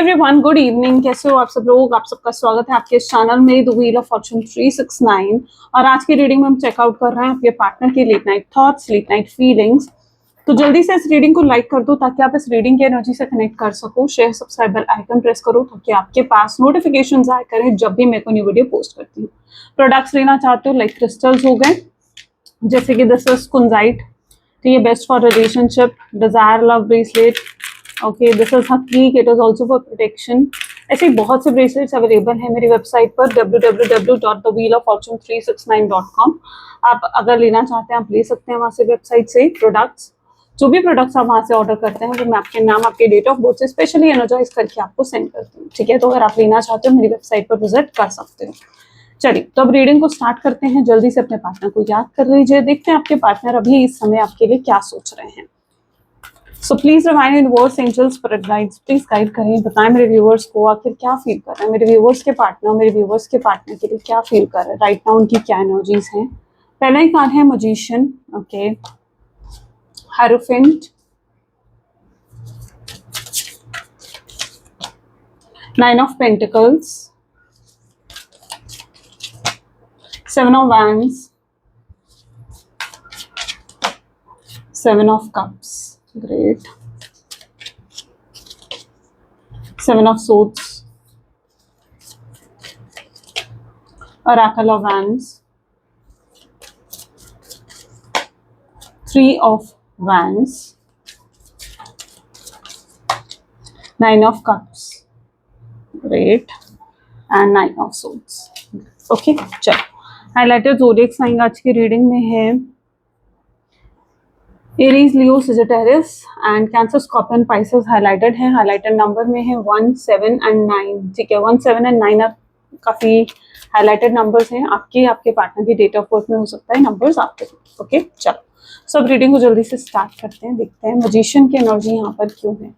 Everyone, good evening. कैसे हो आप सब लोग? आप सबका स्वागत है आपके इस चैनल में द व्हील ऑफ फॉर्चून 369। और आज की रीडिंग में हम चेकआउट कर रहे हैं आपके पार्टनर के late night thoughts, late night feelings. तो जल्दी से इस रीडिंग को लाइक कर दो ताकि आप इस रीडिंग की एनर्जी से कनेक्ट कर सको। Share, subscribe, bell icon press करो ताकि आपके पास नोटिफिकेशंस आया करें जब भी मैं कोई न्यू वीडियो पोस्ट करती हूँ। प्रोडक्ट्स लेना चाहते हो लाइक क्रिस्टल्स हो गए, जैसे कि दिस इज कुंजाइट, तो ये best for relationship. Desire love bracelet, okay, this is हकीक, it is also for protection. ऐसे बहुत से ब्रेसलेट्स अवेलेबल हैं मेरी वेबसाइट पर www.thewheeloffortune369.com। आप अगर लेना चाहते हैं आप ले सकते हैं वहाँ से, वेबसाइट से प्रोडक्ट्स। जो भी प्रोडक्ट्स आप वहाँ से ऑर्डर करते हैं वो मैं आपके नाम, आपके डेट ऑफ बर्थ से स्पेशली एनर्जाइज करके आपको सेंड करती हूँ, ठीक है। तो अगर आप लेना चाहते हो मेरी वेबसाइट पर विजिट कर सकते हो। चलिए, तो अब रीडिंग को स्टार्ट करते हैं। जल्दी से अपने पार्टनर को याद कर लीजिए, देखते हैं आपके पार्टनर अभी इस समय आपके लिए क्या सोच रहे हैं। So please divine universe, angels, spirit guides, please guide करें, बताएं मेरे व्यूअर्स को आखिर क्या फील कर रहे हैं। मेरे व्यूअर्स के पार्टनर के लिए क्या फील कर रहे हैं राइट नाउ, उनकी क्या एनर्जीज हैं। पहला ही कार्ड है magician, okay, hierophant, nine of pentacles, seven of wands, seven of cups, great, seven of swords, oracle of wands, three of wands, nine of cups, great, and nine of swords, okay। चलो, highlighted zodiac sign आज की reading में है Aries, Leo, Sagittarius and cancer, scorpion, Pisces highlighted है। Highlighted number में है 1, 7 and 9, ठीक है। 1, 7 एंड 9 काफी हाईलाइटेड नंबर्स हैं। आपके पार्टनर की डेट ऑफ बर्थ में हो सकता है नंबर्स आपके, ओके। चलो, सब रीडिंग को जल्दी से स्टार्ट करते हैं, देखते हैं मैजिशियन की एनर्जी यहाँ पर क्यों है।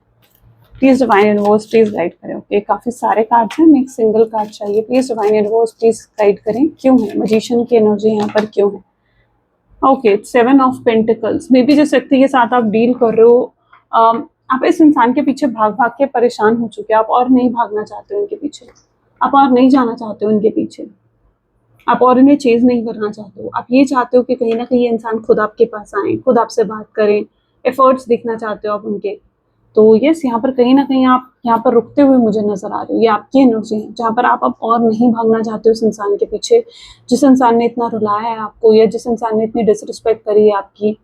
Please divine universe please guide करें, ओके। काफी सारे कार्ड्स हैं, हमें एक सिंगल कार्ड चाहिए। Please divine universe please guide करें, क्यों है मैजिशियन की एनर्जी यहाँ पर, क्यों है। Okay, seven of pentacles. May be जिस व्यक्ति के साथ आप डील कर रहे हो, आप इस इंसान के पीछे भाग भाग के परेशान हो चुके हैं। आप और नहीं भागना चाहते हो इनके पीछे, आप और नहीं जाना चाहते हो इनके पीछे, आप और इन्हें चेज नहीं करना चाहते हो। आप ये चाहते हो कि कहीं ना कहीं ये इंसान खुद आपके पास आए, खुद आपसे बात करें, एफर्ट्स दिखना चाहते हो आप उनके। तो यस, यहाँ पर कहीं ना कहीं आप यहाँ पर रुकते हुए मुझे नजर आ रहे हो। ये आपकी एनर्जी है जहाँ पर आप अब और नहीं भागना चाहते हो उस इंसान के पीछे, जिस इंसान ने इतना रुलाया है आपको, या जिस इंसान ने इतनी डिसरिस्पेक्ट करी है आपकी,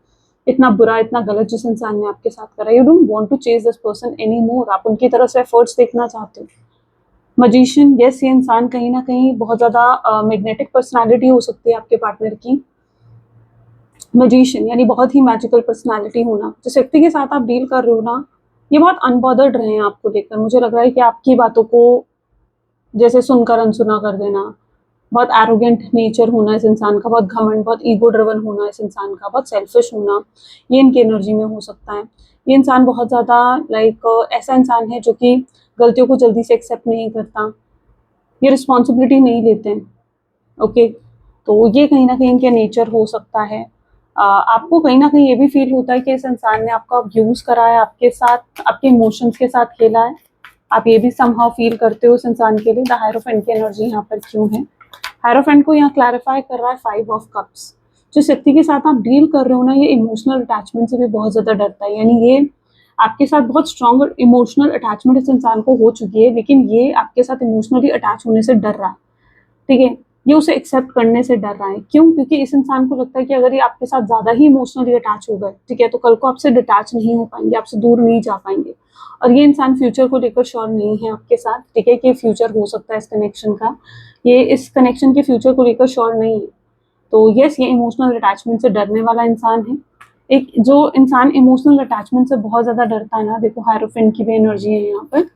इतना बुरा, इतना गलत जिस इंसान ने आपके साथ करा। You don't want to chase this person anymore. आप उनकी तरफ से एफर्ट्स देखना चाहते हो। मैजिशियन, यस, ये इंसान कहीं ना कहीं बहुत ज्यादा मैग्नेटिक पर्सनालिटी हो सकती है आपके पार्टनर की। मैजिशियन यानी बहुत ही मैजिकल पर्सनालिटी होना। जिस व्यक्ति के साथ आप डील कर रहे हो ना, ये बहुत अनबॉदर्ड रहे हैं आपको लेकर। मुझे लग रहा है कि आपकी बातों को जैसे सुनकर अनसुना कर देना, बहुत एरोगेंट नेचर होना इस इंसान का, बहुत घमंड, बहुत ईगो ड्रिवन होना इस इंसान का, बहुत सेल्फिश होना, ये इनकी एनर्जी में हो सकता है। ये इंसान बहुत ज़्यादा ऐसा इंसान है जो कि गलतियों को जल्दी से एक्सेप्ट नहीं करता, ये रिस्पॉन्सिबिलिटी नहीं लेते हैं, ओके। तो ये कहीं ना कहीं इनका नेचर हो सकता है। आपको कहीं ना कहीं ये भी फील होता है कि इस इंसान ने आपका अब्यूज करा है, आपके साथ, आपके इमोशंस के साथ खेला है। आप ये भी समहाउ फील करते हो उस इंसान के लिए। द हायरोफेंट की एनर्जी यहाँ पर क्यों है? हायरोफेंट को यहाँ क्लैरिफाई कर रहा है 5 ऑफ कप्स। जिस व्यक्ति के साथ आप डील कर रहे हो ना, ये इमोशनल अटैचमेंट से भी बहुत ज्यादा डरता है। यानी ये आपके साथ बहुत स्ट्रॉन्ग इमोशनल अटैचमेंट इस इंसान को हो चुकी है, लेकिन ये आपके साथ इमोशनली अटैच होने से डर रहा है, ठीक है। ये उसे एक्सेप्ट करने से डर रहा है। क्यों? क्योंकि इस इंसान को लगता है कि अगर ये आपके साथ ज्यादा ही इमोशनली अटैच हो गए, ठीक है, तो कल को आपसे डिटैच नहीं हो पाएंगे, आपसे दूर नहीं जा पाएंगे। और ये इंसान फ्यूचर को लेकर श्योर नहीं है आपके साथ, ठीक है, कि फ्यूचर हो सकता है इस कनेक्शन का, ये इस कनेक्शन के फ्यूचर को लेकर श्योर नहीं है। तो यस, ये इमोशनल अटैचमेंट से डरने वाला इंसान है। एक जो इंसान इमोशनल अटैचमेंट से बहुत ज्यादा डरता है ना, देखो हायरोफेंट की भी एनर्जी है यहाँ पर,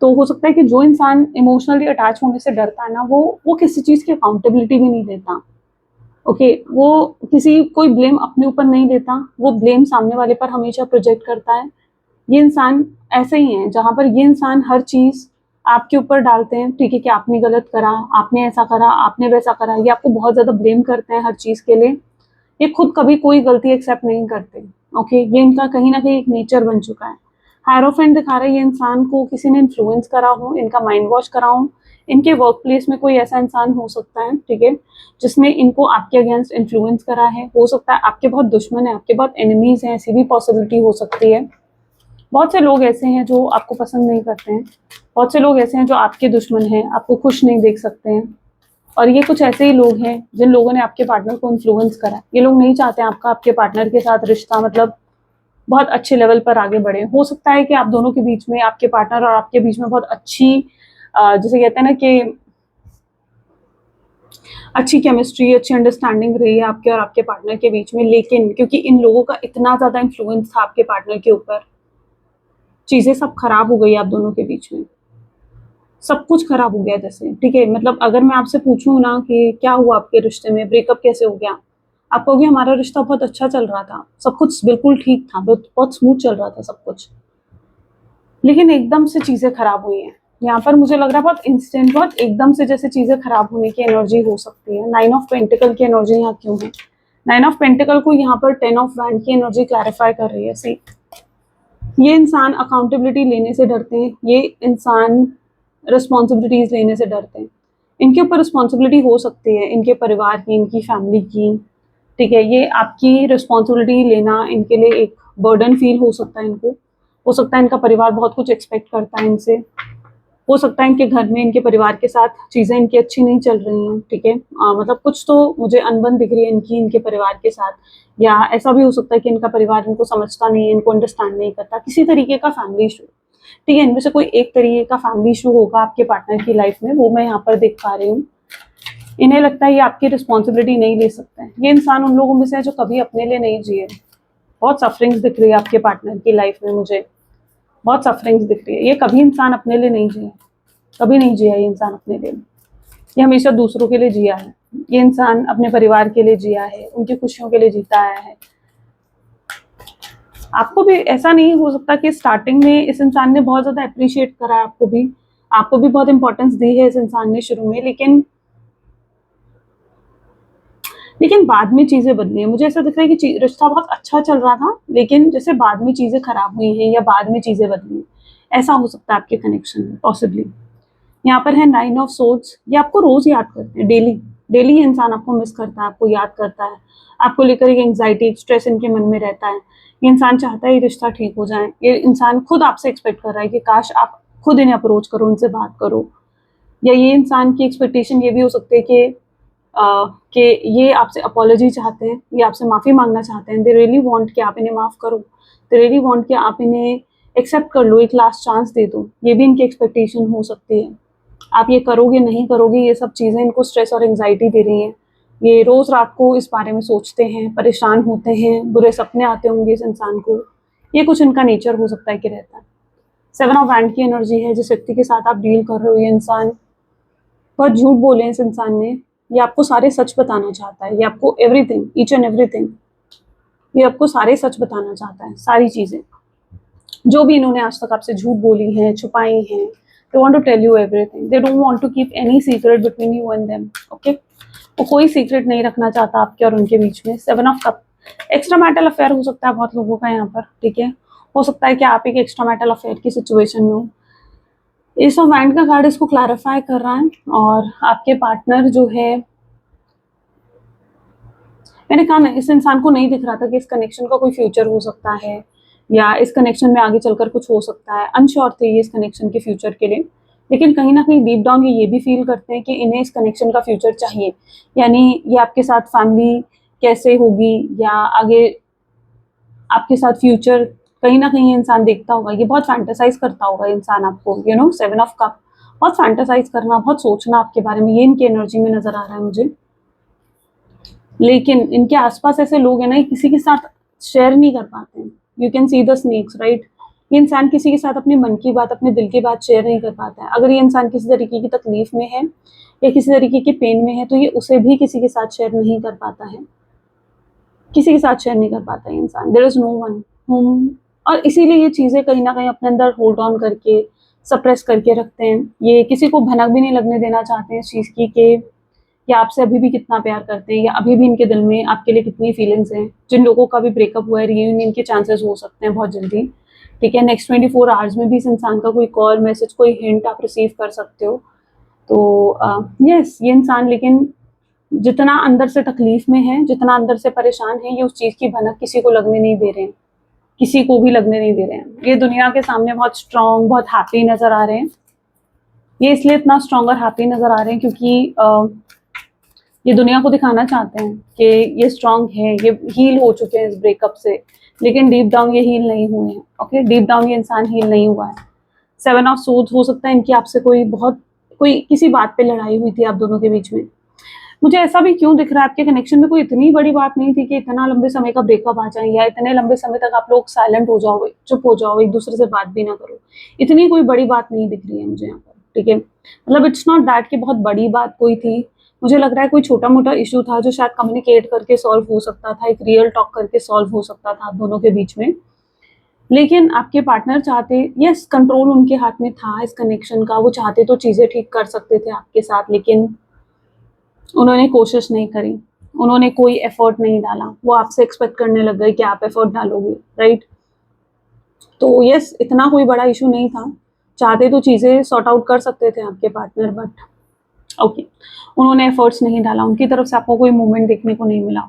तो हो सकता है कि जो इंसान इमोशनली अटैच होने से डरता है ना, वो किसी चीज की अकाउंटेबिलिटी भी नहीं लेता, ओके। वो कोई ब्लेम अपने ऊपर नहीं लेता, वो ब्लेम सामने वाले पर हमेशा प्रोजेक्ट करता है। ये इंसान ऐसे ही है जहां पर ये इंसान हर चीज आपके ऊपर डालते हैं, ठीक है, कि आपने गलत करा, आपने ऐसा करा, आपने वैसा करा। ये आपको बहुत ज्यादा ब्लेम करते हैं हर चीज के लिए। ये खुद कभी कोई गलती एक्सेप्ट नहीं करते, ओके। ये इनका कहीं ना कहीं एक नेचर बन चुका है। हायरोफेंट दिखा रहा है ये इंसान को किसी ने इन्फ्लुएंस करा हो, इनका माइंड वॉश करा हो। इनके वर्क प्लेस में कोई ऐसा इंसान हो सकता है, ठीक है, जिसने इनको आपके अगेंस्ट इन्फ्लुएंस करा है। हो सकता है आपके बहुत दुश्मन है, आपके बहुत एनिमीज हैं, ऐसी भी पॉसिबिलिटी हो सकती है। बहुत से लोग ऐसे हैं जो आपको पसंद नहीं करते हैं, बहुत से लोग ऐसे हैं जो आपके दुश्मन हैं, आपको खुश नहीं देख सकते हैं। और ये कुछ ऐसे ही लोग हैं जिन लोगों ने आपके पार्टनर को इन्फ्लुएंस करा है। ये लोग नहीं चाहते आपका आपके पार्टनर के साथ रिश्ता मतलब बहुत अच्छे लेवल पर आगे बढ़े। हो सकता है कि आप दोनों के बीच में, आपके पार्टनर और आपके बीच में बहुत अच्छी जिसे कहते हैं ना कि अच्छी केमिस्ट्री, अच्छी अंडरस्टैंडिंग रही है आपके और आपके पार्टनर के बीच में, लेकिन क्योंकि इन लोगों का इतना ज़्यादा इन्फ्लुएंस था आपके पार्टनर के ऊपर, चीज़ें सब खराब हो गई आप दोनों के बीच में। सब कुछ खराब हो गया जैसे, ठीक है? मतलब अगर मैं आपसे पूछूँ ना कि क्या हुआ आपके रिश्ते में, ब्रेकअप कैसे हो गया? आप कहोगे हमारा रिश्ता बहुत अच्छा चल रहा था, सब कुछ बिल्कुल ठीक था, बहुत स्मूथ चल रहा था सब कुछ। लेकिन एकदम से चीज़ें खराब हुई हैं। यहाँ पर मुझे लग रहा है बहुत इंस्टेंट, बहुत एकदम से जैसे चीज़ें खराब होने की एनर्जी हो सकती है। 9 ऑफ पेंटिकल की एनर्जी यहाँ क्यों है? 9 ऑफ पेंटिकल को यहाँ पर 10 ऑफ वैंड की एनर्जी क्लैरिफाई कर रही है। सी, ये इंसान अकाउंटेबिलिटी लेने से डरते हैं, ये इंसान रिस्पॉन्सिबिलिटीज लेने से डरते हैं। इनके ऊपर रिस्पॉन्सिबिलिटी हो सकती है, इनके परिवार की, इनकी फैमिली की, ठीक है? ये आपकी रिस्पॉन्सिबिलिटी लेना इनके लिए एक बर्डन फील हो सकता है इनको। हो सकता है इनका परिवार बहुत कुछ एक्सपेक्ट करता है इनसे। हो सकता है इनके घर में, इनके परिवार के साथ चीज़ें इनकी अच्छी नहीं चल रही हैं, ठीक है? मतलब कुछ तो मुझे अनबन दिख रही है इनकी, इनके परिवार के साथ। या ऐसा भी हो सकता है कि इनका परिवार इनको समझता नहीं है, इनको अंडरस्टैंड नहीं करता, किसी तरीके का फैमिली इशू, ठीक है? इनमें से कोई एक तरीके का फैमिली इशू होगा आपके पार्टनर की लाइफ में, वो मैं यहाँ पर देख पा रही हूँ। इन्हें लगता है ये आपकी रिस्पॉन्सिबिलिटी नहीं ले सकते हैं। ये इंसान उन लोगों में से है जो कभी अपने लिए नहीं जिए। बहुत सफरिंग्स दिख रही है आपके पार्टनर की लाइफ में मुझे, बहुत सफरिंग्स दिख रही है। ये कभी इंसान अपने लिए नहीं जिए, कभी नहीं जिया ये इंसान अपने लिए। ये हमेशा दूसरों के लिए जिया है। ये इंसान अपने परिवार के लिए जिया है, उनकी खुशियों के लिए जीता आया है। आपको भी ऐसा नहीं हो सकता कि स्टार्टिंग में इस इंसान ने बहुत ज़्यादा अप्रिशिएट करा है आपको भी बहुत इंपॉर्टेंस दी है इस इंसान ने शुरू में, लेकिन बाद में चीज़ें बदली हैं। मुझे ऐसा दिख रहा है कि रिश्ता बहुत अच्छा चल रहा था, लेकिन जैसे बाद में चीज़ें खराब हुई हैं या बाद में चीज़ें बदली हैं, ऐसा हो सकता है आपके कनेक्शन में पॉसिबली। यहाँ पर है 9 ऑफ सोर्ड्स। ये आपको रोज़ याद करते हैं, डेली डेली ये इंसान आपको मिस करता है, आपको याद करता है, आपको लेकर एक एंग्जाइटी, एक स्ट्रेस इनके मन में रहता है। ये इंसान चाहता है ये रिश्ता ठीक हो जाए। ये इंसान खुद आपसे एक्सपेक्ट कर रहा है कि काश आप खुद इन्हें अप्रोच करो, इनसे बात करो। या ये इंसान की एक्सपेक्टेशन ये भी हो सकती है कि ये आपसे अपॉलॉजी चाहते हैं, ये आपसे माफ़ी मांगना चाहते हैं। दे रियली वांट कि आप इन्हें माफ़ करो, दे रियली वांट कि आप इन्हें एक्सेप्ट कर लो, एक लास्ट चांस दे दो। ये भी इनकी एक्सपेक्टेशन हो सकती है। आप ये करोगे नहीं करोगे, ये सब चीज़ें इनको स्ट्रेस और एंग्जाइटी दे रही हैं। ये रोज़ रात को इस बारे में सोचते हैं, परेशान होते हैं, बुरे सपने आते होंगे इस इंसान को। ये कुछ इनका नेचर हो सकता है कि रहता है। 7 ऑफ वैंड की एनर्जी है। जिस व्यक्ति के साथ आप डील कर रहे हो, ये इंसान बहुत झूठ बोले इस इंसान ने। ये आपको सारे सच बताना चाहता है, ये आपको एवरीथिंग, ईच एंड एवरीथिंग, ये आपको सारे सच बताना चाहता है, सारी चीज़ें जो भी इन्होंने आज तक आपसे झूठ बोली हैं, छुपाई हैं। They want to tell you everything. They don't want to keep any secret between you and them. Okay? वो कोई सीक्रेट नहीं रखना चाहता आपके और उनके बीच में। 7 of cup, extra marital affair हो सकता है बहुत लोगों का यहाँ पर, ठीक है? हो सकता है कि आप एक एक्स्ट्रा मैरिटल अफेयर की सिचुएशन में हो। एस ऑफ वाइंड का कार्ड इसको क्लैरिफाई कर रहा है। और आपके पार्टनर जो है, मैंने कहा ना, इस इंसान को नहीं दिख रहा था कि इस कनेक्शन का कोई फ्यूचर हो सकता है या इस कनेक्शन में आगे चलकर कुछ हो सकता है। अनश्योर थे ये इस कनेक्शन के फ्यूचर के लिए, लेकिन कहीं ना कहीं डीप डाउन ये भी फील करते हैं कि इन्हें इस कनेक्शन का फ्यूचर चाहिए। यानी ये आपके साथ फैमिली कैसे होगी या आगे आपके साथ फ्यूचर, कहीं ना कहीं इंसान देखता होगा। ये बहुत फैंटेसाइज करता होगा इंसान आपको, 7 ऑफ कप, बहुत फैंटेसाइज करना, बहुत सोचना आपके बारे में, ये इनकी एनर्जी में नजर आ रहा है मुझे। लेकिन इनके आसपास ऐसे लोग हैं ना, ये किसी के साथ शेयर नहीं कर पाते हैं। You can see the snakes, right? ये इंसान किसी के साथ अपने मन की बात, अपने दिल की बात शेयर नहीं कर पाता है। अगर ये इंसान किसी तरीके की तकलीफ में है या किसी तरीके की पेन में है, तो ये उसे भी किसी के साथ शेयर नहीं कर पाता है, किसी के साथ शेयर नहीं कर पाता है इंसान। There is no one home, और इसीलिए ये चीज़ें कहीं ना कहीं अपने अंदर होल्ड ऑन करके, सप्रेस करके रखते हैं। ये किसी को भनक भी नहीं लगने देना चाहते हैं इस चीज़ की कि या आपसे अभी भी कितना प्यार करते हैं, या अभी भी इनके दिल में आपके लिए कितनी फीलिंग्स हैं। जिन लोगों का भी ब्रेकअप हुआ है, रियूनियन के चांसेस हो सकते हैं बहुत जल्दी, ठीक है। नेक्स्ट 24 आवर्स में भी इस इंसान का कोई कॉल, मैसेज, कोई हिंट आप रिसीव कर सकते हो। तो यस, ये इंसान लेकिन जितना अंदर से तकलीफ में है, जितना अंदर से परेशान है, ये उस चीज़ की भनक किसी को लगने नहीं दे रहे हैं, किसी को भी लगने नहीं दे रहे हैं। ये दुनिया के सामने बहुत स्ट्रांग, बहुत हैप्पी नज़र आ रहे हैं। ये इसलिए इतना स्ट्रांग और हैप्पी नज़र आ रहे हैं क्योंकि ये दुनिया को दिखाना चाहते हैं कि ये स्ट्रांग है, ये हील हो चुके हैं इस ब्रेकअप से, लेकिन डीप डाउन ये हील नहीं हुए हैं। ओके, डीप डाउन ये इंसान हील नहीं हुआ है। 7 ऑफ सोर्ड्स, हो सकता है इनकी आपसे कोई किसी बात पे लड़ाई हुई थी आप दोनों के बीच में। मुझे ऐसा भी क्यों दिख रहा है आपके कनेक्शन में कोई इतनी बड़ी बात नहीं थी कि इतना लंबे समय का ब्रेकअप आ जाए, या इतने लंबे समय तक आप लोग साइलेंट हो जाओ, चुप हो जाओ, एक दूसरे से बात भी ना करो। इतनी कोई बड़ी बात नहीं दिख रही है मुझे यहाँ पर, ठीक है। मतलब इट्स नॉट दैट कि बहुत बड़ी बात कोई थी। मुझे लग रहा है कोई छोटा मोटा इशू था जो शायद कम्युनिकेट करके सॉल्व हो सकता था, एक रियल टॉक करके सॉल्व हो सकता था आप दोनों के बीच में। लेकिन आपके पार्टनर चाहते, यस, कंट्रोल उनके हाथ में था इस कनेक्शन का, वो चाहते तो चीज़ें ठीक कर सकते थे आपके साथ, लेकिन उन्होंने कोशिश नहीं करी, उन्होंने कोई एफर्ट नहीं डाला। वो आपसे एक्सपेक्ट करने लग गए कि आप एफर्ट डालोगे, राइट। तो यस, इतना कोई बड़ा इशू नहीं था, चाहते तो चीज़ें सॉर्ट आउट कर सकते थे आपके पार्टनर, बट ओके, उन्होंने एफर्ट्स नहीं डाला, उनकी तरफ से आपको कोई मूवमेंट देखने को नहीं मिला।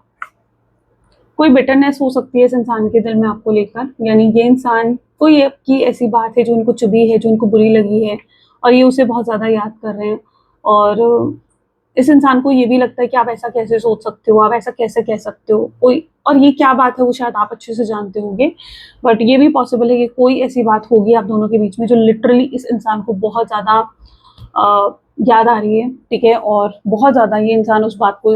कोई बिटरनेस हो सकती है इस इंसान के दिल में आपको लेकर, यानी ये इंसान, कोई आपकी ऐसी बात है जो इनको चुभी है, जो इनको बुरी लगी है, और ये उसे बहुत ज़्यादा याद कर रहे हैं। और इस इंसान को ये भी लगता है कि आप ऐसा कैसे सोच सकते हो, आप ऐसा कैसे कह सकते हो, कोई, और ये क्या बात है वो शायद आप अच्छे से जानते होंगे, बट ये भी पॉसिबल है कि कोई ऐसी बात होगी आप दोनों के बीच में जो लिटरली इस इंसान को बहुत ज़्यादा याद आ रही है, ठीक है। और बहुत ज़्यादा ये इंसान उस बात को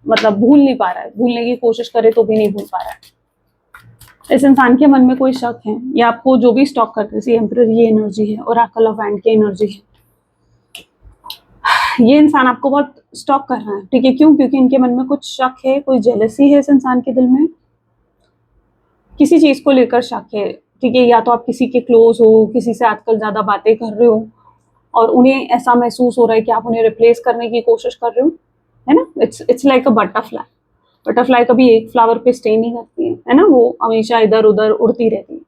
मतलब भूल नहीं पा रहा है, भूलने की कोशिश करे तो भी नहीं भूल पा रहा है। इस इंसान के मन में कोई शक है, या आपको जो भी स्टॉक करते हैं, एम्परर ये एनर्जी है, ओरेकल ऑफ हैंड की एनर्जी है, ये इंसान आपको बहुत स्टॉक कर रहा है, ठीक है। क्यों? क्योंकि इनके मन में कुछ शक है, कोई जेलसी है इस इंसान के दिल में, किसी चीज़ को लेकर शक है, ठीक है। या तो आप किसी के क्लोज हो, किसी से आजकल ज़्यादा बातें कर रहे हो, और उन्हें ऐसा महसूस हो रहा है कि आप उन्हें रिप्लेस करने की कोशिश कर रहे हो, है ना। It's like a butterfly. Butterfly कभी एक फ्लावर पे स्टे नहीं करती है ना, वो हमेशा इधर उधर उड़ती रहती है।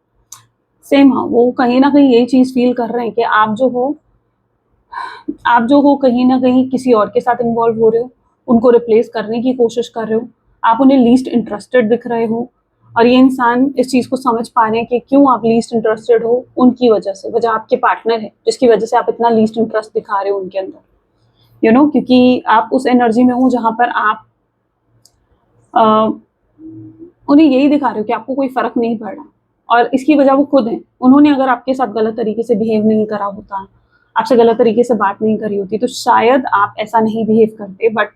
सेम, हाँ, वो कहीं ना कहीं यही चीज़ फील कर रहे हैं कि आप जो हो कहीं ना कहीं किसी और के साथ इन्वॉल्व हो रहे हो, उनको रिप्लेस करने की कोशिश कर रहे हो, आप उन्हें लीस्ट इंटरेस्टेड दिख रहे हो, और ये इंसान इस चीज़ को समझ पा रहे हैं कि क्यों आप लीस्ट इंटरेस्टेड हो, उनकी वजह से। वजह आपके पार्टनर है जिसकी वजह से आप इतना लीस्ट इंटरेस्ट दिखा रहे हो उनके अंदर, यू नो, क्योंकि आप उस एनर्जी में हो जहाँ पर आप उन्हें यही दिखा रहे हो कि आपको कोई फ़र्क नहीं पड़ रहा, और इसकी वजह वो खुद हैं। उन्होंने अगर आपके साथ गलत तरीके से बिहेव नहीं करा होता, आपसे गलत तरीके से बात नहीं करी होती, तो शायद आप ऐसा नहीं बिहेव करते, बट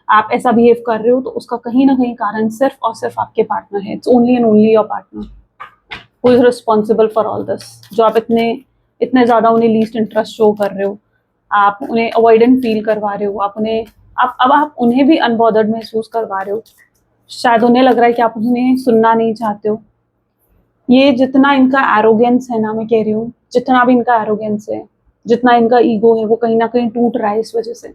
आप ऐसा बिहेव कर रहे हो तो उसका कहीं ना कहीं कारण सिर्फ और सिर्फ आपके पार्टनर है। It's only and only your partner who is responsible for all this. जो आप इतने ज़्यादा उन्हें लीस्ट इंटरेस्ट शो कर रहे हो, आप उन्हें अवॉइडेंट फील करवा रहे हो, आप उन्हें भी अनबॉदर्ड महसूस करवा रहे हो। शायद उन्हें लग रहा है कि आप उन्हें सुनना नहीं चाहते हो। ये जितना इनका एरोगेंस है ना, मैं कह रही हूँ, जितना भी इनका एरोगेंस है, जितना इनका ईगो है, वो कहीं ना कहीं टूट रहा है इस वजह से।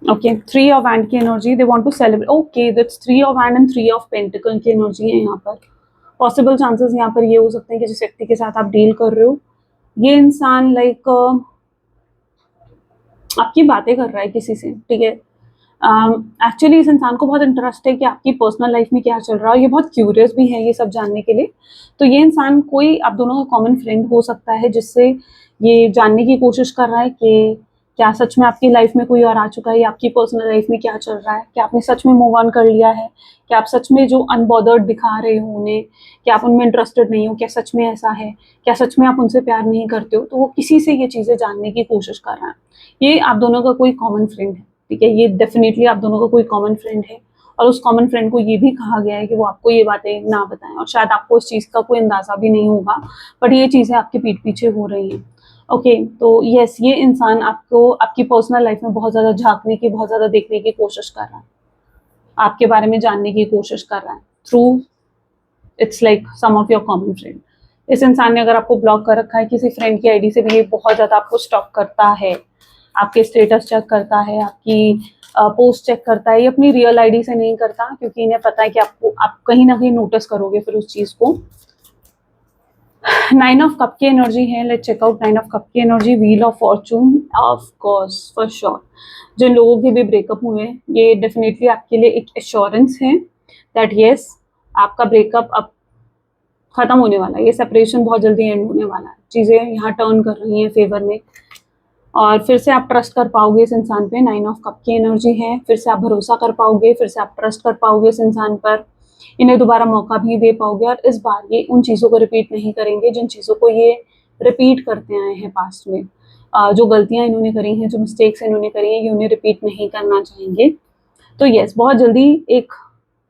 ओके, 3 ऑफ हैंड की energy, they want to celebrate. Okay, that's 3 of hand and 3 of pentacle की एनर्जी है यहाँ पर। पॉसिबल चांसेस यहाँ पर ये हो सकते हैं कि जिस व्यक्ति के साथ आप डील कर रहे हो, ये इंसान लाइक आपकी बातें कर रहा है किसी से, ठीक है। एक्चुअली इस इंसान को बहुत इंटरेस्ट है कि आपकी पर्सनल लाइफ में क्या चल रहा है, ये बहुत क्यूरियस भी है ये सब जानने के लिए। तो ये इंसान कोई आप दोनों का कॉमन फ्रेंड हो सकता है, जिससे ये जानने की कोशिश कर रहा है कि क्या सच में आपकी लाइफ में कोई और आ चुका है, या आपकी पर्सनल लाइफ में क्या चल रहा है, क्या आपने सच में मूव ऑन कर लिया है, क्या आप सच में जो अनबॉदर्ड दिखा रहे हो उन्हें, क्या आप उनमें इंटरेस्टेड नहीं हो, क्या सच में ऐसा है, क्या सच में आप उनसे प्यार नहीं करते हो। तो वो किसी से ये चीज़ें जानने की कोशिश कर रहा है। ये आप दोनों का कोई कॉमन फ्रेंड है, ठीक है। ये डेफिनेटली आप दोनों का कोई कॉमन फ्रेंड है, और उस कॉमन फ्रेंड को ये भी कहा गया है कि वो आपको ये बातें ना बताएं, और शायद आपको इस चीज़ का कोई अंदाज़ा भी नहीं होगा, बट ये चीज़ें आपके पीठ पीछे हो रही हैं। ओके, तो यस, ये इंसान आपको आपकी पर्सनल लाइफ में बहुत ज़्यादा झांकने की, बहुत ज़्यादा देखने की कोशिश कर रहा है, आपके बारे में जानने की कोशिश कर रहा है through, it's like some of your common friend. इस इंसान ने अगर आपको ब्लॉक कर रखा है किसी फ्रेंड की आईडी से भी, ये बहुत ज़्यादा आपको स्टॉक करता है, आपके स्टेटस चेक करता है, आपकी पोस्ट चेक करता है। ये अपनी रियल आईडी से नहीं करता, क्योंकि इन्हें पता है कि आप कहीं ना कहीं नोटिस करोगे फिर उस चीज़ को। नाइन ऑफ कप की एनर्जी है. Let's check out nine of cup की energy. Wheel of fortune. Of course, for sure, जिन लोगों के भी ब्रेकअप हुए हैं, ये डेफिनेटली आपके लिए एक एश्योरेंस है दैट यस, आपका ब्रेकअप अब खत्म होने वाला है. ये सेपरेशन बहुत जल्दी एंड होने वाला है. चीज़ें यहाँ टर्न कर रही हैं फेवर में, और फिर से आप ट्रस्ट कर पाओगे इस इंसान पे. नाइन ऑफ कप की एनर्जी है. फिर से आप भरोसा कर पाओगे, फिर से आप ट्रस्ट कर पाओगे इस इंसान पर. इन्हें दोबारा मौका भी दे पाओगे, और इस बार ये उन चीज़ों को रिपीट नहीं करेंगे जिन चीज़ों को ये रिपीट करते आए हैं पास्ट में. जो गलतियाँ इन्होंने करी हैं, जो मिस्टेक्स इन्होंने करी हैं, ये उन्हें रिपीट नहीं करना चाहेंगे. तो यस, बहुत जल्दी एक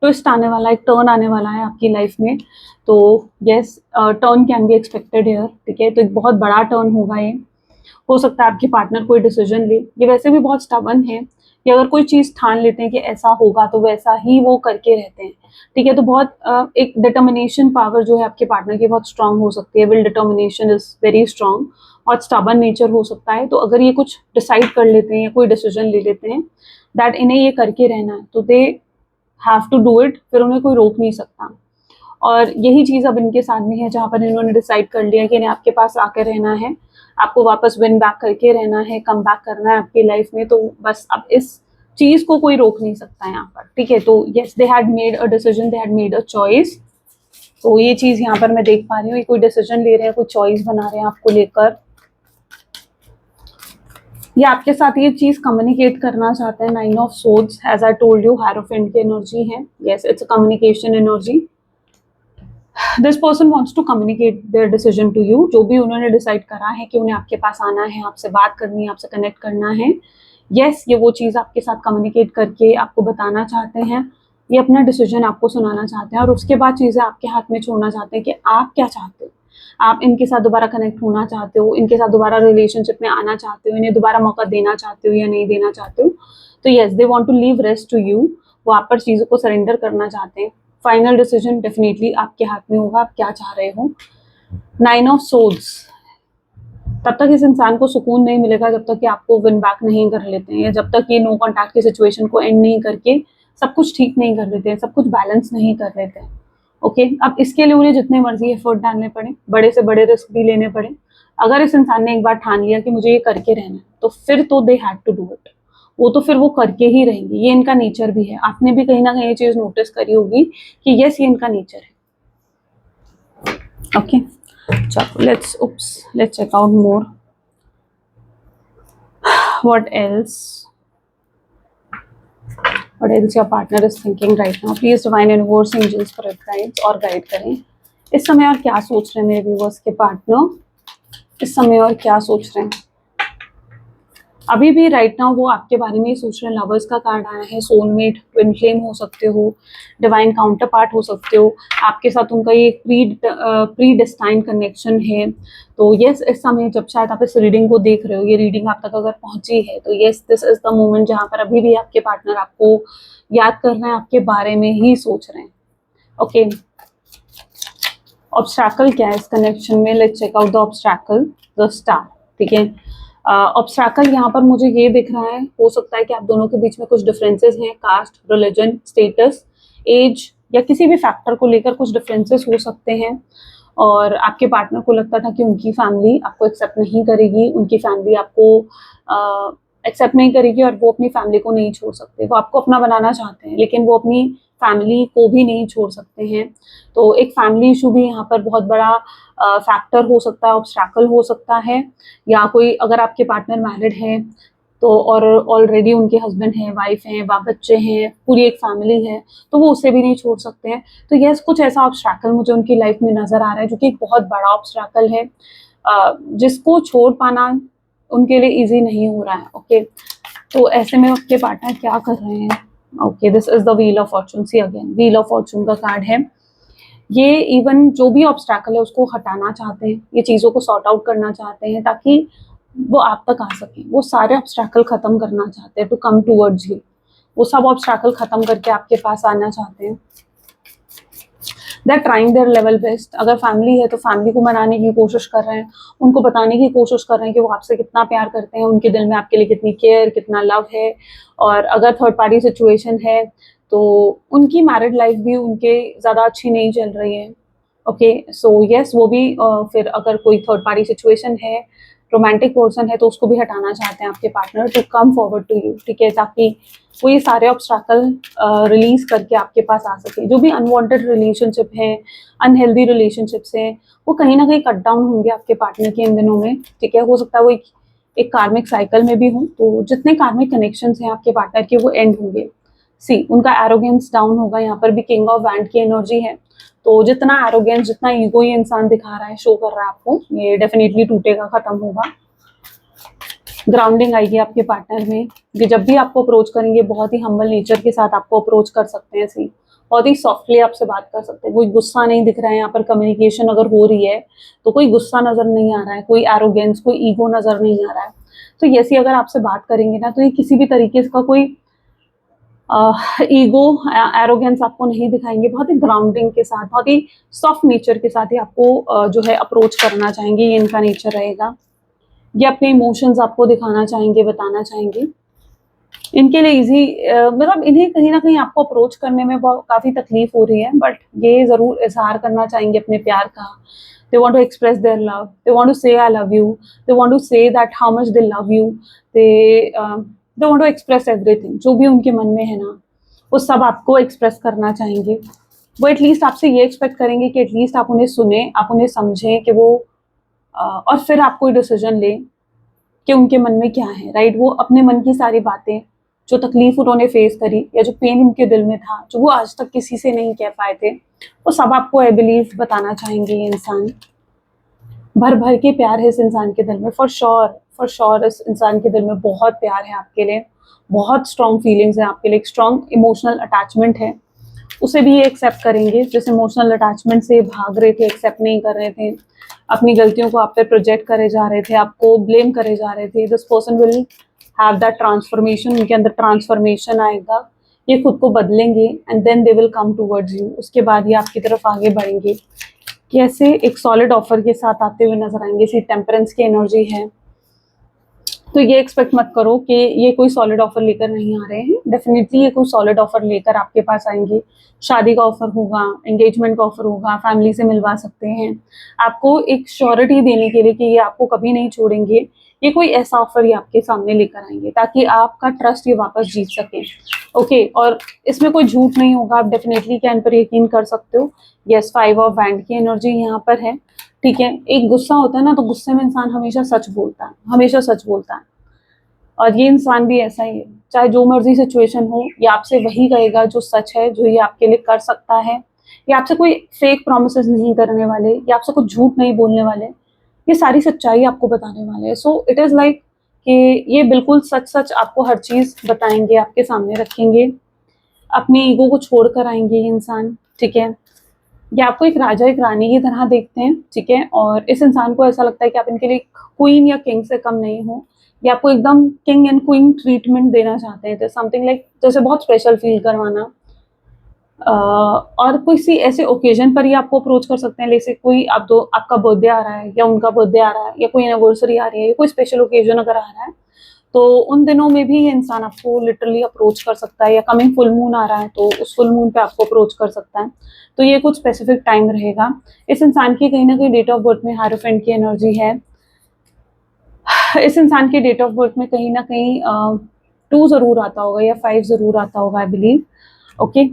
ट्विस्ट आने वाला है, एक टर्न आने वाला है आपकी लाइफ में. तो yes, turn can be expected here. ठीक है, तो एक बहुत बड़ा टर्न होगा ये. हो सकता है आपके पार्टनर कोई डिसीजन ले. ये वैसे भी बहुत स्टबर्न है कि अगर कोई चीज़ ठान लेते हैं कि ऐसा होगा तो वैसा ही वो करके रहते हैं. ठीक है, तो बहुत एक डिटर्मिनेशन पावर जो है आपके पार्टनर की बहुत स्ट्रांग हो सकती है. Will determination is very strong, और स्टबर्न नेचर हो सकता है. तो अगर ये कुछ डिसाइड कर लेते हैं या कोई डिसीजन ले लेते हैं दैट इन्हें ये करके रहना है, तो they have to do it. फिर उन्हें कोई रोक नहीं सकता. और यही चीज़ अब इनके साथ में है, जहाँ पर इन्होंने डिसाइड कर लिया कि इन्हें आपके पास आकर रहना है, आपको वापस विन बैक करके रहना है, कम बैक करना है आपकी लाइफ में. तो बस अब इस चीज़ को कोई रोक नहीं सकता यहाँ पर. ठीक है, तो yes, they had made a decision, they had made a choice. तो ये चीज़ यहाँ पर मैं देख पा रही हूँ, ये कोई डिसीजन ले रहे हैं, कोई चॉइस बना रहे हैं आपको लेकर, ये आपके साथ ये चीज़ कम्युनिकेट करना चाहते हैं. Nine of swords, as I told you, hierophant की एनर्जी है. Yes, it's a communication energy. This person wants to communicate their decision to you. जो भी उन्होंने डिसाइड करा है कि उन्हें आपके पास आना है, आपसे बात करनी है, आपसे कनेक्ट करना है, यस, ये वो चीज़ आपके साथ कम्युनिकेट करके आपको बताना चाहते हैं. ये अपना डिसीजन आपको सुनाना चाहते हैं, और उसके बाद चीज़ें आपके हाथ में छोड़ना चाहते हैं कि आप क्या चाहते हो. आप इनके साथ दोबारा कनेक्ट होना चाहते हो, इनके साथ दोबारा रिलेशनशिप में आना चाहते हो, इन्हें दोबारा मौका देना चाहते हो या नहीं देना चाहते हो. तो yes, they want to leave rest to you. वो आप पर चीज़ों को सरेंडर करना चाहते हैं. फाइनल डिसीजन डेफिनेटली आपके हाथ में होगा, आप क्या चाह रहे हो. नाइन ऑफ सोर्ड्स, तब तक इस इंसान को सुकून नहीं मिलेगा जब तक कि आपको विन बैक नहीं कर लेते हैं, या जब तक ये नो कॉन्टैक्ट की सिचुएशन को एंड नहीं करके सब कुछ ठीक नहीं कर लेते हैं, सब कुछ बैलेंस नहीं कर लेते हैं. ओके, अब इसके लिए उन्हें जितने मर्जी एफर्ट डालने पड़े, बड़े से बड़े रिस्क भी लेने पड़े. अगर इस इंसान ने एक बार ठान लिया कि मुझे ये करके रहना है, तो फिर तो they had to do it. वो तो फिर वो करके ही रहेंगे. ये इनका नेचर भी है. आपने भी कहीं ना कहीं ये चीज़ नोटिस करी होगी कि यस, ये इनका नेचर है. ओके, चलो let's check out more. What else? What else your partner is thinking right now? Please divine universe, angels, spirit guides और गाइड करें. इस समय और क्या सोच रहे हैं मेरे व्यूअर्स के पार्टनर? इस समय और क्या सोच रहे हैं? अभी भी राइट नाउ वो आपके बारे में ही सोच रहे हैं. लवर्स का कार्ड आया है. सोलमेट, ट्विन फ्लेम हो सकते हो, डिवाइन काउंटर पार्ट हो सकते हो. आपके साथ उनका ये प्री डिस्टाइन कनेक्शन है. तो यस, इस समय जब शायद आप इस रीडिंग को देख रहे हो, ये रीडिंग आप तक अगर पहुंची है, तो yes, this is the moment जहाँ पर अभी भी आपके पार्टनर आपको याद कर रहे हैं, आपके बारे में ही सोच रहे हैं. ओके, ऑब्स्टैकल क्या है इस कनेक्शन में? Let's check out the obstacle, the star. ठीक है, ऑब्स्टैकल यहाँ पर मुझे ये दिख रहा है, हो सकता है कि आप दोनों के बीच में कुछ डिफरेंसेस हैं. कास्ट, रिलीजन, स्टेटस, एज, या किसी भी फैक्टर को लेकर कुछ डिफरेंसेस हो सकते हैं. और आपके पार्टनर को लगता था कि उनकी फैमिली आपको एक्सेप्ट नहीं करेगी, उनकी फैमिली आपको एक्सेप्ट नहीं करेगी, और वो अपनी फैमिली को नहीं छोड़ सकते. वो आपको अपना बनाना चाहते हैं, लेकिन वो अपनी फैमिली को भी नहीं छोड़ सकते हैं. तो एक फैमिली इशू भी यहाँ पर बहुत बड़ा फैक्टर हो सकता है, ऑब्स्टैकल हो सकता है. या कोई, अगर आपके पार्टनर मैरिड है तो, और ऑलरेडी उनके हस्बैंड हैं, वाइफ हैं, बच्चे हैं, पूरी एक फैमिली है, तो वो उसे भी नहीं छोड़ सकते हैं. तो यस, कुछ ऐसा ऑब्स्टैकल मुझे उनकी लाइफ में नज़र आ रहा है, जो कि एक बहुत बड़ा ऑब्स्टैकल है, जिसको छोड़ पाना उनके लिए ईजी नहीं हो रहा है. ओके, तो ऐसे में आपके पार्टनर क्या कर रहे हैं? Okay, this is the wheel of fortune. See again, wheel of fortune का कार्ड है. ये इवन जो भी ऑब्स्टैकल है उसको हटाना चाहते हैं, ये चीज़ों को सॉर्ट आउट करना चाहते हैं, ताकि वो आप तक आ सके. वो सारे ऑब्स्टैकल खत्म करना चाहते हैं, टू कम टूवर्ड्स यू. वो सब ऑब्स्टैकल खत्म करके आपके पास आना चाहते हैं. They are trying their level best. अगर फैमिली है तो फैमिली को मनाने की कोशिश कर रहे हैं, उनको बताने की कोशिश कर रहे हैं कि वो आपसे कितना प्यार करते हैं, उनके दिल में आपके लिए कितनी केयर, कितना लव है. और अगर थर्ड पार्टी सिचुएशन है तो उनकी मैरिड लाइफ भी उनके ज़्यादा अच्छी नहीं चल रही है. ओके, सो यस, वो भी फिर अगर कोई थर्ड पार्टी सिचुएशन है, रोमांटिक पर्सन है, तो उसको भी हटाना चाहते हैं आपके partner to come forward to you, ठीक है, ताकि वो ये सारे ऑब्स्ट्रकल रिलीज करके आपके पास आ सके। जो भी अनवांटेड रिलेशनशिप है, अनहेल्दी रिलेशनशिप्स हैं, वो कहीं ना कहीं कट डाउन होंगे आपके पार्टनर के इन दिनों में, ठीक है। हो सकता है वो एक कार्मिक साइकिल में भी हूँ, तो जितने कार्मिक कनेक्शंस हैं आपके पार्टनर के वो एंड होंगे। सी, उनका एरोगेंस डाउन होगा। यहाँ पर भी किंग ऑफ वैंड की एनर्जी है, तो जितना एरोगेंस, जितना ईगो ये इंसान दिखा रहा है, शो कर रहा है आपको, ये डेफिनेटली टूटेगा, खत्म होगा। ग्राउंडिंग आएगी आपके पार्टनर में, कि जब भी आपको अप्रोच करेंगे बहुत ही हम्बल नेचर के साथ आपको अप्रोच कर सकते हैं। सी, बहुत ही सॉफ्टली आपसे बात कर सकते हैं। कोई गुस्सा नहीं दिख रहा है यहाँ पर। कम्युनिकेशन अगर हो रही है तो कोई गुस्सा नजर नहीं आ रहा है, कोई एरोगेंस, कोई ईगो नजर नहीं आ रहा है। तो यसी अगर आपसे बात करेंगे ना, तो ये किसी भी तरीके का कोई ईगो, एरोगेंस आपको नहीं दिखाएंगे। बहुत ही ग्राउंडिंग के साथ, बहुत ही सॉफ्ट नेचर के साथ ही आपको जो है अप्रोच करना चाहेंगे। ये इनका नेचर रहेगा। ये अपने इमोशंस आपको दिखाना चाहेंगे, बताना चाहेंगे। इनके लिए इजी, मतलब इन्हें कहीं ना कहीं आपको अप्रोच करने में बहुत काफ़ी तकलीफ हो रही है, बट ये ज़रूर इजहार करना चाहेंगे अपने प्यार का। They want to express their love, they want to say I love you, they want to say that how much they love you, they want to express everything. जो भी उनके मन में है ना, वो सब आपको एक्सप्रेस करना चाहेंगे। वो एटलीस्ट आपसे ये एक्सपेक्ट करेंगे कि एटलीस्ट आप उन्हें सुने, आप उन्हें समझें, कि वो और फिर आप कोई डिसीजन लें कि उनके मन में क्या है, राइट। वो अपने मन की सारी बातें, जो तकलीफ उन्होंने फेस करी, या जो पेन उनके दिल में था, जो वो आज तक किसी से नहीं कह पाए थे, वो सब आपको आई बिलीव बताना चाहेंगे ये इंसान। भर भर के प्यार है इस इंसान के दिल में, फॉर श्योर इस इंसान के दिल में बहुत प्यार है आपके लिए। बहुत स्ट्रॉन्ग फीलिंग्स है आपके लिए, एक स्ट्रॉन्ग इमोशनल अटैचमेंट है। उसे भी ये एक्सेप्ट करेंगे। जिस इमोशनल अटैचमेंट से भाग रहे थे, एक्सेप्ट नहीं कर रहे थे, अपनी गलतियों को आप पे प्रोजेक्ट करे जा रहे थे, आपको ब्लेम करे जा रहे थे, this person will have that transformation. उनके अंदर ट्रांसफॉर्मेशन आएगा, ये खुद को बदलेंगे, and then they will come towards you. उसके बाद ये आपकी तरफ आगे बढ़ेंगे। कैसे एक सॉलिड ऑफर के साथ आते हुए नजर आएंगे। इसी टेम्परेंस की एनर्जी है, तो ये एक्सपेक्ट मत करो कि ये कोई सॉलिड ऑफर लेकर नहीं आ रहे हैं। डेफिनेटली ये कोई सॉलिड ऑफर लेकर आपके पास आएंगे। शादी का ऑफर होगा, एंगेजमेंट का ऑफर होगा, फैमिली से मिलवा सकते हैं आपको, एक श्योरिटी देने के लिए कि ये आपको कभी नहीं छोड़ेंगे। ये कोई ऐसा ऑफर ही आपके सामने लेकर आएंगे ताकि आपका ट्रस्ट ये वापस जीत सके। ओके, और इसमें कोई झूठ नहीं होगा। आप डेफिनेटली क्या इन पर यकीन कर सकते हो। यस, 5 ऑफ वैंड की एनर्जी यहाँ पर है, ठीक है। एक गुस्सा होता है ना, तो गुस्से में इंसान हमेशा सच बोलता है, हमेशा सच बोलता है। और ये इंसान भी ऐसा ही है। चाहे जो मर्जी सिचुएशन हो, ये आपसे वही कहेगा जो सच है, जो ये आपके लिए कर सकता है। ये आपसे कोई फेक प्रोमिसेस नहीं करने वाले, ये आपसे कुछ झूठ नहीं बोलने वाले, ये सारी सच्चाई आपको बताने वाले हैं। सो इट इज़ लाइक कि ये बिल्कुल सच सच आपको हर चीज़ बताएंगे, आपके सामने रखेंगे। अपनी ईगो को छोड़ कर आएंगे ये इंसान, ठीक है। ये आपको एक राजा, एक रानी की तरह देखते हैं, ठीक है। और इस इंसान को ऐसा लगता है कि आप इनके लिए क्वीन या किंग से कम नहीं हो। ये आपको एकदम किंग एंड क्वीन ट्रीटमेंट देना चाहते हैं, समथिंग लाइक जैसे बहुत स्पेशल फील करवाना। और कोई सी ऐसे ओकेजन पर ही आपको अप्रोच कर सकते हैं, जैसे कोई आपका बर्थडे आ रहा है, या उनका बर्थडे आ रहा है, या कोई एनिवर्सरी आ रही है, या कोई स्पेशल ओकेजन अगर आ रहा है, तो उन दिनों में भी ये इंसान आपको लिटरली अप्रोच कर सकता है। या कमिंग फुल मून आ रहा है, तो उस फुल मून पे आपको अप्रोच कर सकता है। तो ये कुछ स्पेसिफिक टाइम रहेगा। इस इंसान की कहीं ना कहीं डेट ऑफ बर्थ में हायरोफेंट की एनर्जी है। इस इंसान की डेट ऑफ बर्थ में कहीं ना कहीं 2 जरूर आता होगा, या 5 जरूर आता होगा, आई बिलीव। ओके,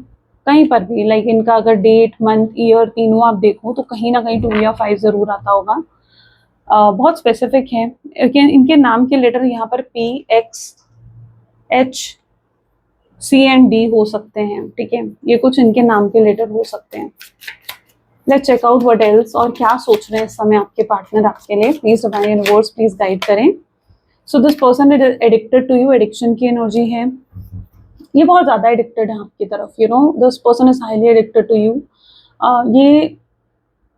कहीं पर भी लाइक इनका अगर डेट, मंथ, ईयर तीनों आप देखो, तो कहीं ना कहीं 2 या 5 जरूर आता होगा। बहुत स्पेसिफिक है। इनके नाम के लेटर यहाँ पर P, X, H, C and D हो सकते हैं, ठीक है। ये कुछ इनके नाम के लेटर हो सकते हैं। Let's check out what else, और क्या सोच रहे हैं इस समय आपके पार्टनर आपके लिए। Please divine universe, please guide करें। So this person is addicted to you, addiction की एनर्जी है। ये बहुत ज्यादा एडिक्टेड है आपकी तरफ, you know this person is highly addicted to you. ये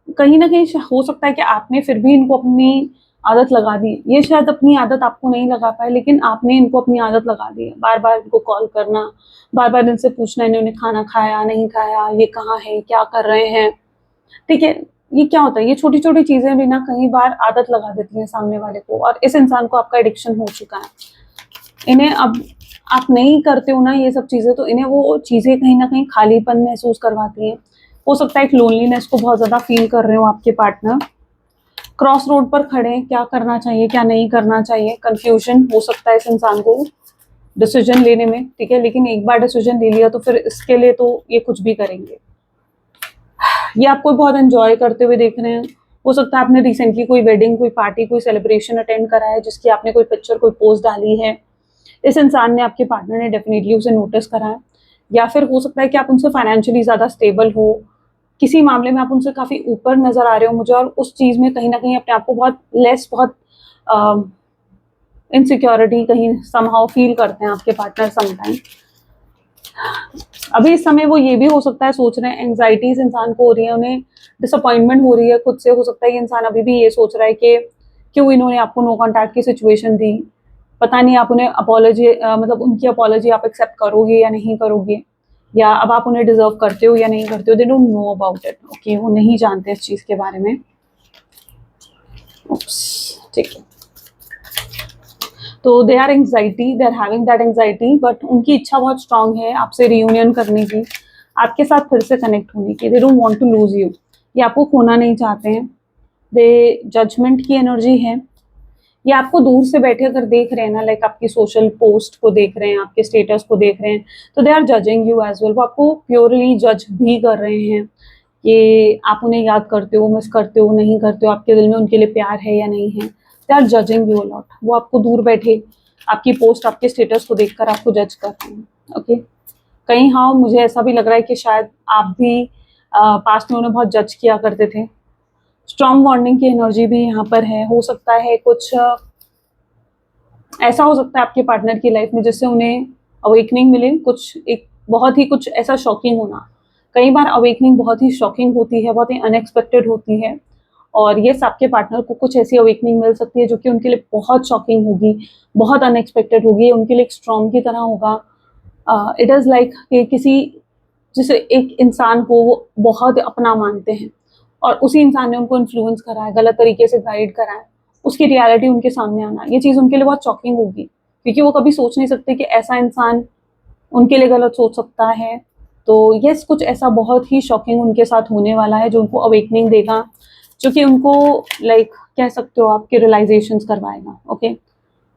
कहीं ना कहीं हो सकता है कि आपने फिर भी इनको अपनी आदत लगा दी। ये शायद अपनी आदत आपको नहीं लगा पाए, लेकिन आपने इनको अपनी आदत लगा दी है। बार बार इनको कॉल करना, बार बार इनसे पूछना इन्होंने खाना खाया नहीं खाया, ये कहाँ है, क्या कर रहे हैं, ठीक है। ये क्या होता है, ये छोटी छोटी चीजें भी ना कई बार आदत लगा देती हैं सामने वाले को, और इस इंसान को आपका एडिक्शन हो चुका है। इन्हें अब आप नहीं करते हो ना ये सब चीजें, तो इन्हें वो चीजें कहीं ना कहीं खालीपन महसूस करवाती हैं। हो सकता है एक लोनलीनेस को बहुत ज़्यादा फील कर रहे हो आपके पार्टनर। क्रॉस रोड पर खड़े हैं, क्या करना चाहिए क्या नहीं करना चाहिए, कंफ्यूजन हो सकता है इस इंसान को डिसीजन लेने में, ठीक है। लेकिन एक बार डिसीजन ले लिया तो फिर इसके लिए तो ये कुछ भी करेंगे। ये आपको बहुत एंजॉय करते हुए देख रहे हैं। हो सकता है आपने रिसेंटली कोई वेडिंग, कोई पार्टी, कोई सेलिब्रेशन अटेंड करा है जिसकी आपने कोई पिक्चर, कोई पोस्ट डाली है। इस इंसान ने, आपके पार्टनर ने डेफिनेटली उसे नोटिस करा है। या फिर हो सकता है कि आप उनसे फाइनेंशियली ज़्यादा स्टेबल हो, किसी मामले में आप उनसे काफ़ी ऊपर नज़र आ रहे हो मुझे, और उस चीज़ में कहीं ना कहीं अपने आप को बहुत इनसिक्योरिटी कहीं समहाउ फील करते हैं आपके पार्टनर समटाइम। अभी इस समय वो ये भी हो सकता है सोच रहे हैं, एंग्जाइटी इस इंसान को हो रही है, उन्हें डिसअपॉइंटमेंट हो रही है खुद से। हो सकता है ये इंसान अभी भी ये सोच रहा है कि क्यों इन्होंने आपको नो कॉन्टैक्ट की सिचुएशन दी, पता नहीं आप उन्हें अपॉलॉजी, मतलब उनकी अपॉलॉजी आप एक्सेप्ट करोगे या नहीं करोगे, या अब आप उन्हें डिजर्व करते हो या नहीं करते हो। They don't know about it, okay, वो नहीं जानते इस चीज़ के बारे में। ठीक है, तो they are anxiety, they are having that anxiety, but उनकी इच्छा बहुत स्ट्रांग है आपसे रियूनियन करने की, आपके साथ फिर से कनेक्ट होने की। They don't want to lose you, ये आपको खोना नहीं चाहते हैं। दे जजमेंट की एनर्जी है। ये आपको दूर से बैठे अगर देख रहे हैं ना, लाइक आपकी सोशल पोस्ट को देख रहे हैं, आपके स्टेटस को देख रहे हैं, तो they are judging you as well. वो आपको प्योरली जज भी कर रहे हैं कि आप उन्हें याद करते हो, मिस करते हो, नहीं करते हो, आपके दिल में उनके लिए प्यार है या नहीं है। They are judging you a lot. वो आपको दूर बैठे आपकी पोस्ट, आपके स्टेटस को देखकर आपको जज कर रहे हैं, ओके। कहीं हाँ, मुझे ऐसा भी लग रहा है कि शायद आप भी पास्ट में उन्हें बहुत जज किया करते थे। स्ट्रॉन्ग वार्निंग की एनर्जी भी यहाँ पर है। हो सकता है कुछ ऐसा हो सकता है आपके पार्टनर की लाइफ में जिससे उन्हें अवेकनिंग मिले, कुछ एक बहुत ही कुछ ऐसा शॉकिंग होना। कई बार अवेकनिंग बहुत ही शॉकिंग होती है, बहुत ही अनएक्सपेक्टेड होती है, और ये आपके पार्टनर को कुछ ऐसी अवेकनिंग मिल सकती है जो कि उनके लिए बहुत शॉकिंग होगी, बहुत अनएक्सपेक्टेड होगी, उनके लिए एक स्ट्रॉन्ग की तरह होगा। इट इज़ लाइक कि किसी, जिसे एक इंसान को वो बहुत अपना मानते हैं और उसी इंसान ने उनको इन्फ्लुएंस करा है, गलत तरीके से गाइड करा है, उसकी रियलिटी उनके सामने आना, ये चीज़ उनके लिए बहुत शॉकिंग होगी, क्योंकि वो कभी सोच नहीं सकते कि ऐसा इंसान उनके लिए गलत सोच सकता है। तो यस, कुछ ऐसा बहुत ही शॉकिंग उनके साथ होने वाला है जो उनको अवेकनिंग देगा, जो कि उनको लाइक कह सकते हो आपके रियलाइजेशंस करवाएगा, okay.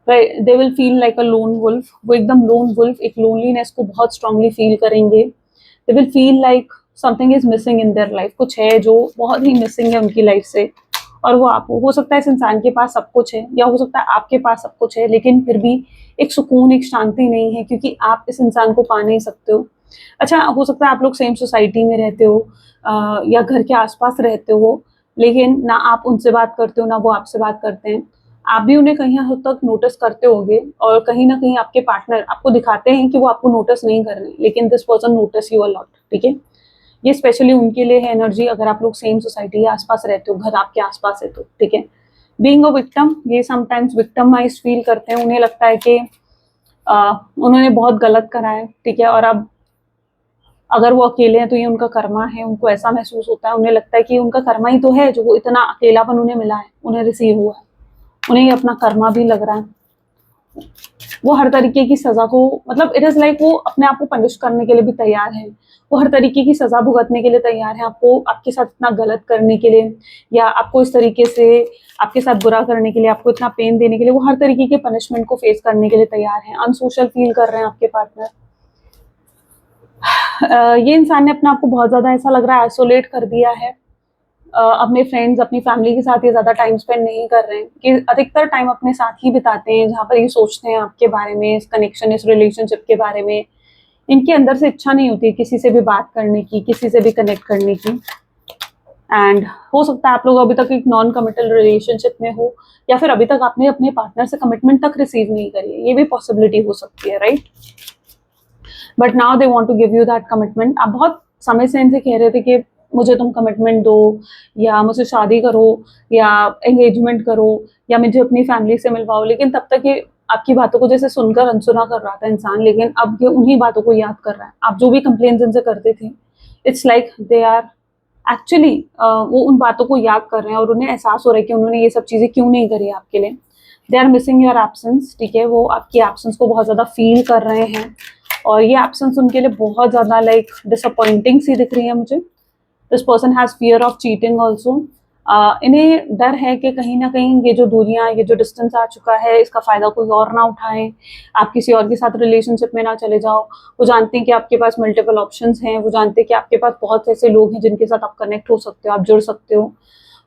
They will feel like a lone wolf. वो एकदम लोन वुल्फ, एक लोनलीनेस को बहुत स्ट्रांगली फील करेंगे। दे will feel like something is missing in their life, कुछ है जो बहुत ही मिसिंग है उनकी लाइफ से, और वो आप हो सकता है इस इंसान के पास सब कुछ है, या हो सकता है आपके पास सब कुछ है, लेकिन फिर भी एक सुकून, एक शांति नहीं है, क्योंकि आप इस इंसान को पा नहीं सकते हो। अच्छा, हो सकता है आप लोग सेम सोसाइटी में रहते हो, या घर के आसपास रहते हो, लेकिन ना आप उनसे बात करते हो ना वो आपसे बात करते हैं। आप भी उन्हें कहीं हद तक नोटिस करते होगे, और कहीं ना कहीं आपके पार्टनर आपको दिखाते हैं कि वो आपको नोटिस नहीं कर रहे, लेकिन this person notice you a lot, ठीक है। ये स्पेशली उनके लिए है एनर्जी, अगर आप लोग सेम सोसाइटी या आसपास रहते हो, घर आपके आसपास है तो, ठीक है। बीइंग अ विक्टिम, ये समटाइम्स विक्टिमाइज फील करते हैं। उन्हें लगता है कि उन्होंने बहुत गलत करा है, ठीक है, और अब अगर वो अकेले हैं तो ये उनका कर्मा है, उनको ऐसा महसूस होता है। उन्हें लगता है कि उनका कर्मा ही तो है जो वो इतना अकेलापन उन्हें मिला है, उन्हें रिसीव हुआ है, उन्हें ये अपना कर्मा भी लग रहा है। वो हर तरीके की सजा को, मतलब इट इज लाइक वो अपने आप को पनिश करने के लिए भी तैयार है। वो हर तरीके की सजा भुगतने के लिए तैयार है, आपको, आपके साथ इतना गलत करने के लिए, या आपको इस तरीके से आपके साथ बुरा करने के लिए, आपको इतना पेन देने के लिए, वो हर तरीके के पनिशमेंट को फेस करने के लिए तैयार है। अनसोशल फील कर रहे हैं आपके पार्टनर। ये इंसान ने अपने आप को बहुत ज़्यादा, ऐसा लग रहा है, आइसोलेट कर दिया है। अपने फ्रेंड्स, अपनी फैमिली के साथ ये ज़्यादा टाइम स्पेंड नहीं कर रहे हैं, कि अधिकतर टाइम अपने साथ ही बिताते हैं, जहाँ पर ये सोचते हैं आपके बारे में, इस कनेक्शन, इस रिलेशनशिप के बारे में। इनके अंदर से इच्छा नहीं होती किसी से भी बात करने की, किसी से भी कनेक्ट करने की। एंड हो सकता है आप लोग अभी तक एक नॉन कमिटल रिलेशनशिप में हो, या फिर अभी तक आपने अपने पार्टनर से कमिटमेंट तक रिसीव नहीं करी है, ये भी पॉसिबिलिटी हो सकती है, right. But now they want to give you that commitment. आप बहुत समय से इनसे कह रहे थे कि मुझे तुम कमिटमेंट दो, या मुझसे शादी करो, या एंगेजमेंट करो, या मुझे अपनी फैमिली से मिलवाओ, लेकिन तब तक ये आपकी बातों को जैसे सुनकर अनसुना कर रहा था इंसान, लेकिन अब ये उन्हीं बातों को याद कर रहा है। आप जो भी कंप्लेंट्स इनसे करते थे, it's like they are actually, वो उन बातों को याद कर रहे हैं, और उन्हें एहसास हो रहा है कि उन्होंने ये सब चीज़ें क्यों नहीं करी आपके लिए। They are missing your absence, ठीक है। वो आपकी एब्सेंस को बहुत ज़्यादा फील कर रहे हैं, और ये एब्सेंस उनके लिए बहुत ज़्यादा लाइक डिसअपॉइंटिंग सी दिख रही है मुझे। This person has fear of cheating also. इन्हें डर है कि कहीं ना कहीं ये जो दूरियां, ये जो डिस्टेंस आ चुका है, इसका फ़ायदा कोई और ना उठाए, आप किसी और के साथ रिलेशनशिप में ना चले जाओ। वो जानते हैं कि आपके पास मल्टीपल ऑप्शंस हैं, वो जानते हैं कि आपके पास बहुत ऐसे लोग हैं जिनके साथ आप कनेक्ट हो सकते हो, आप जुड़ सकते हो,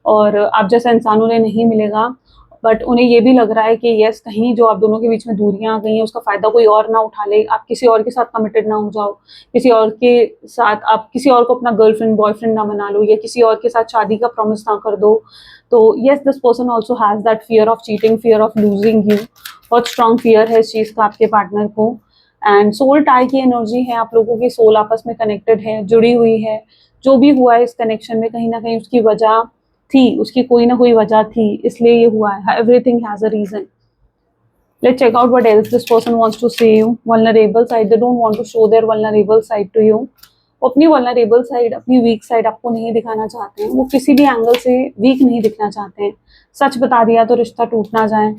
और आप जैसा इंसान उन्हें नहीं मिलेगा। बट उन्हें ये भी लग रहा है कि यस, कहीं जो आप दोनों के बीच में दूरियां आ गई हैं उसका फ़ायदा कोई और ना उठा ले, आप किसी और के साथ कमिटेड ना हो जाओ, किसी और के साथ आप किसी और को अपना गर्लफ्रेंड बॉयफ्रेंड ना बना लो, या किसी और के साथ शादी का प्रॉमिस ना कर दो। तो yes, this person also has that fear of cheating, fear of losing you. बहुत स्ट्रॉन्ग फियर है इस चीज़ का आपके पार्टनर को। एंड सोल टाई की एनर्जी है, आप लोगों की सोल आपस में कनेक्टेड है, जुड़ी हुई है। जो भी हुआ है इस कनेक्शन में कहीं ना कहीं उसकी वजह थी, उसकी कोई ना कोई वजह थी, इसलिए ये हुआ है। Everything has a reason. Let's check out what else this person wants to say you. Vulnerable side, they don't want to show their vulnerable side to you. वो अपनी vulnerable side, अपनी weak side आपको नहीं दिखाना चाहते हैं, वो किसी भी एंगल से weak नहीं दिखना चाहते हैं। सच बता दिया तो रिश्ता टूट ना जाए।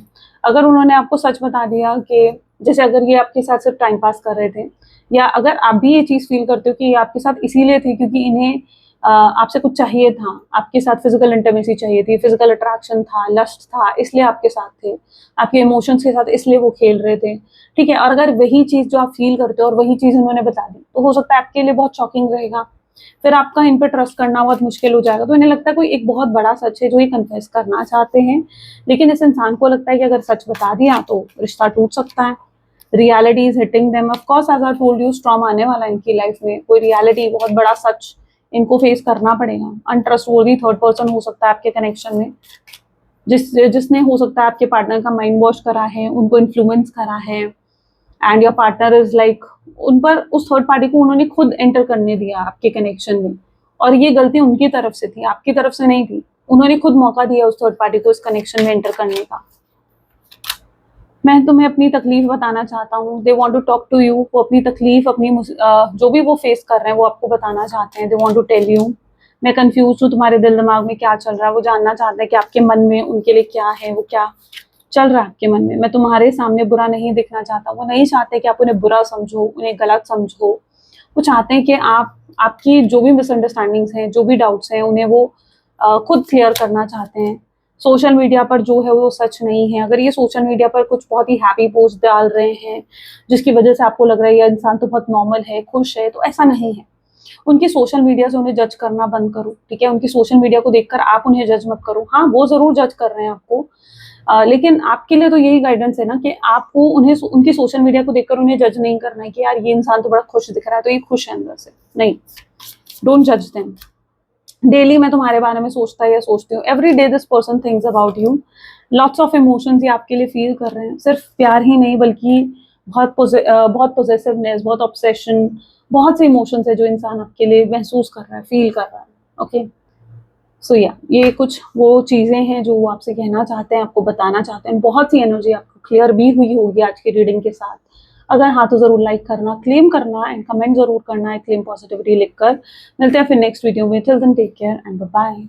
अगर उन्होंने आपको सच बता दिया कि जैसे अगर ये आपके साथ सिर्फ टाइम पास कर रहे थे, या अगर आप भी ये चीज़ फील करते हो कि ये आपके साथ इसीलिए थे क्योंकि इन्हें आपसे कुछ चाहिए था, आपके साथ फिजिकल इंटीमेसी चाहिए थी, फिजिकल अट्रैक्शन था, लस्ट था, इसलिए आपके साथ थे, आपके इमोशंस के साथ इसलिए वो खेल रहे थे, ठीक है। और अगर वही चीज़ जो आप फील करते हो और वही चीज़ उन्होंने बता दी, तो हो सकता है आपके लिए बहुत शॉकिंग रहेगा, फिर आपका इन पे ट्रस्ट करना बहुत मुश्किल हो जाएगा। तो इन्हें लगता है कोई एक बहुत बड़ा सच है जो ये कन्फेस करना चाहते हैं, लेकिन इस इंसान को लगता है कि अगर सच बता दिया तो रिश्ता टूट सकता है। Reality is hitting them, of course as I told you, storm आने वाला है इनकी लाइफ में, कोई रियलिटी, बहुत बड़ा सच इनको फेस करना पड़ेगा। अनट्रस्टवर्दी थर्ड पर्सन हो सकता है आपके कनेक्शन में, जिसने हो सकता है आपके पार्टनर का माइंड वॉश करा है, उनको इन्फ्लुएंस करा है, and your partner is like, उन पर उस थर्ड पार्टी को उन्होंने खुद एंटर करने दिया आपके कनेक्शन में, और ये गलती उनकी तरफ से थी, आपकी तरफ से नहीं थी। उन्होंने खुद मौका दिया उस थर्ड पार्टी को इस कनेक्शन में एंटर करने का। मैं तुम्हें अपनी तकलीफ बताना चाहता हूँ, they want to talk to you. वो अपनी तकलीफ, अपनी जो भी वो फेस कर रहे हैं वो आपको बताना चाहते हैं। They want to tell you, मैं कंफ्यूज हूँ, तुम्हारे दिल दिमाग में क्या चल रहा है। वो जानना चाहते हैं कि आपके मन में उनके लिए क्या है, वो क्या चल रहा है आपके मन में। मैं तुम्हारे सामने बुरा नहीं दिखना चाहता। वो नहीं चाहते कि आप उन्हें बुरा समझो, उन्हें गलत समझो। वो चाहते हैं कि आप, आपकी जो भी मिसअंडरस्टैंडिंग्स हैं, जो भी डाउट्स हैं, उन्हें वो खुद क्लियर करना चाहते हैं। सोशल मीडिया पर जो है वो सच नहीं है। अगर ये सोशल मीडिया पर कुछ बहुत ही हैप्पी पोस्ट डाल रहे हैं जिसकी वजह से आपको लग रहा है ये इंसान तो बहुत नॉर्मल है, खुश है, तो ऐसा नहीं है। उनकी सोशल मीडिया से उन्हें जज करना बंद करो, ठीक है। उनकी सोशल मीडिया को देखकर आप उन्हें जज मत करो। हाँ, वो जरूर जज कर रहे हैं आपको, लेकिन आपके लिए तो यही गाइडेंस है ना कि आपको उन्हें उनकी सोशल मीडिया को देखकर उन्हें जज नहीं करना है कि यार ये इंसान तो बड़ा खुश दिख रहा है तो ये खुश है अंदर से। नहीं, डोंट जज देम। डेली मैं तुम्हारे बारे में सोचता या सोचती हूँ, every day this person thinks about you. Lots of emotions ये आपके लिए फील कर रहे हैं, सिर्फ प्यार ही नहीं बल्कि बहुत पोजेसिवनेस, बहुत ऑब्सेशन, बहुत से इमोशंस है जो इंसान आपके लिए महसूस कर रहा है, फील कर रहा है। ओके, सो या ये कुछ वो चीज़ें हैं जो वो आपसे कहना चाहते हैं, आपको बताना चाहते हैं। बहुत सी एनर्जी आपको क्लियर भी हुई होगी आज की रीडिंग के साथ। अगर हाँ तो ज़रूर लाइक करना, क्लेम करना एंड कमेंट ज़रूर करना है, क्लेम पॉजिटिविटी लिखकर। मिलते हैं फिर नेक्स्ट वीडियो में। Till then take care and bye bye.